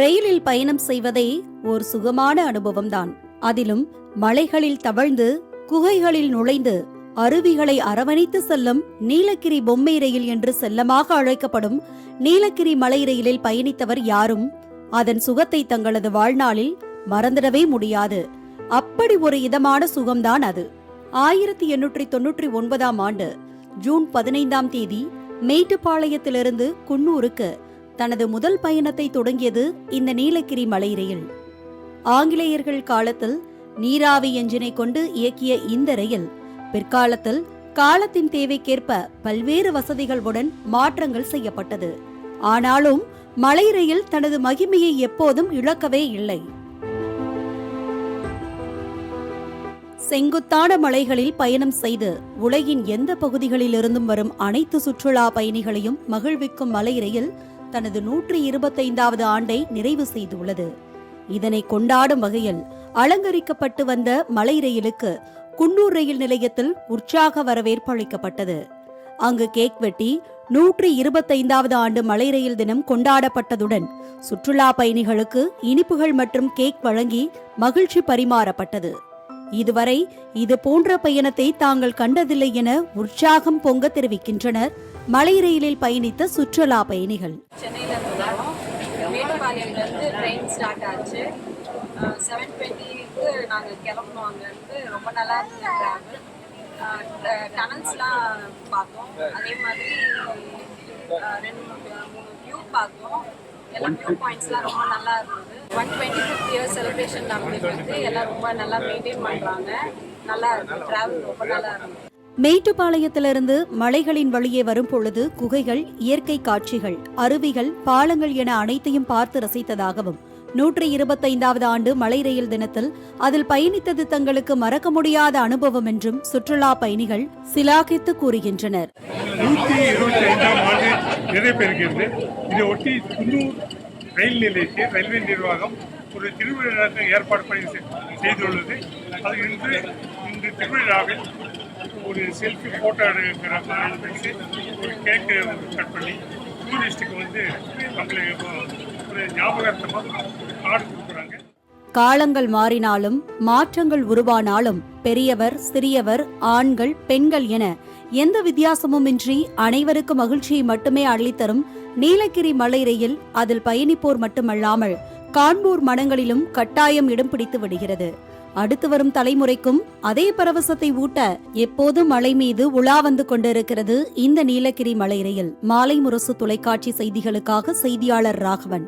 ரயிலில் பயணம் செய்வதே ஓர் சுகமான அனுபவம்தான். அதிலும் மலைகளில் தவழ்ந்து குகைகளில் நுழைந்து அருவிகளை அரவணைத்து செல்லும் நீலகிரி பொம்மை ரயில் என்று செல்லமாக அழைக்கப்படும் நீலகிரி மலை ரயிலில் பயணித்தவர் யாரும் அதன் சுகத்தை தங்களது வாழ்நாளில் மறந்திடவே முடியாது. அப்படி ஒரு இதமான சுகம்தான் அது. 1899ஆம் ஆண்டு ஜூன் 15ஆம் தேதி மேட்டுப்பாளையத்திலிருந்து குன்னூருக்கு தனது முதல் பயணத்தை தொடங்கியது இந்த நீலகிரி மலை ரயில். ஆங்கிலேயர்கள் காலத்தில் நீராவி என்ஜினை கொண்டு இயக்கிய இந்த ரயில் பிற்காலத்தில் காலத்தின் தேவைக்கேற்ப பல்வேறு வசதிகளுடன் மாற்றங்கள் செய்யப்பட்டது. ஆனாலும் மலை ரயில் தனது மகிமையை எப்போதும் இழக்கவே இல்லை. செங்குத்தான மலைகளில் பயணம் செய்து உலகின் எந்த பகுதிகளிலிருந்தும் வரும் அனைத்து சுற்றுலா பயணிகளையும் மகிழ்விக்கும் மலை ரயில் தனது 125வது ஆண்டை நிறைவு செய்துள்ளது. இதனை கொண்டாடும் வகையில் அலங்கரிக்கப்பட்டு வந்த மலை ரயிலுக்கு குன்னூர் ரயில் நிலையத்தில் உற்சாக வரவேற்பு அளிக்கப்பட்டது. அங்கு கேக் வெட்டி 125வது ஆண்டு மலை ரயில் தினம் கொண்டாடப்பட்டதுடன் சுற்றுலா பயணிகளுக்கு இனிப்புகள் மற்றும் கேக் வழங்கி மகிழ்ச்சி பரிமாறப்பட்டது. இதுவரை இது போன்ற பயணத்தை தாங்கள் கண்டதில்லை என உற்சாகம் பொங்க தெரிவிக்கின்றனர் மலை ரயிலில் பயணித்த சுற்றுலா பயணிகள். சென்னையில இருக்கோம். மேட்டுப்பாளையம்லேருந்து ட்ரெயின் ஸ்டார்ட் ஆச்சு. 7:20க்கு நாங்கள் கிளம்பணும். அங்கேருந்து ரொம்ப நல்லா இருந்தது ட்ராவல். டனல்ஸ்லாம் பார்த்தோம். அதே மாதிரி 2-3 வியூ பார்த்தோம். எல்லாம் வியூ பாயிண்ட்ஸ்லாம் ரொம்ப நல்லா இருந்தது. 125th இயர் செலிப்ரேஷன் நடந்துருக்கு. எல்லாம் ரொம்ப நல்லா மெயின்டைன் பண்ணுறாங்க. நல்லா இருக்கு. ட்ராவல் ரொம்ப நல்லா இருந்தது. மேட்டுப்பாளையத்திலிருந்து மலைகளின் வழியே வரும் பொழுது குகைகள், இயற்கை காட்சிகள், அருவிகள், பாலங்கள் என அனைத்தையும் பார்த்து ரசித்ததாகவும் 125வது ஆண்டு மலை ரயில் தினத்தில் அதில் பயணித்தது தங்களுக்கு மறக்க முடியாத அனுபவம் என்றும் சுற்றுலா பயணிகள் சிலாகித்து கூறுகின்றனர். 125ஆம் ஆண்டு நிறைவேறுகிறது. இதை ஒட்டி குன்னூர் ரயில் நிலையத்தை ரயில்வே நிர்வாகம் ஒரு திருவிழா ஏற்பாடு செய்துள்ளது. அது இன்று திருவிழாவில் ஒரு செல்ஃபி போட்டோ எடுக்கிற ஒரு கேக்கு கட் பண்ணி டூரிஸ்டுக்கு நம்மளுக்கு ஒரு ஞாபகார்த்தமாக கார்டு கொடுக்குறாங்க. காலங்கள் மாறினாலும் மாற்றங்கள் உருவானாலும் பெரியவர் சிறியவர் ஆண்கள் பெண்கள் என எந்த வித்தியாசமுமின்றி அனைவருக்கும் மகிழ்ச்சியை மட்டுமே அள்ளித்தரும் நீலகிரி மலை ரயில் அதில் பயணிப்போர் மட்டுமல்லாமல் காண்போர் மனங்களிலும் கட்டாயம் இடம் பிடித்து விடுகிறது. அடுத்து வரும் தலைமுறைக்கும் அதே பரவசத்தை ஊட்ட எப்போதும் மலை மீது உலா வந்து கொண்டிருக்கிறது இந்த நீலகிரி மலை ரயில். மாலை முரசு தொலைக்காட்சி செய்திகளுக்காக செய்தியாளர் ராகவன்.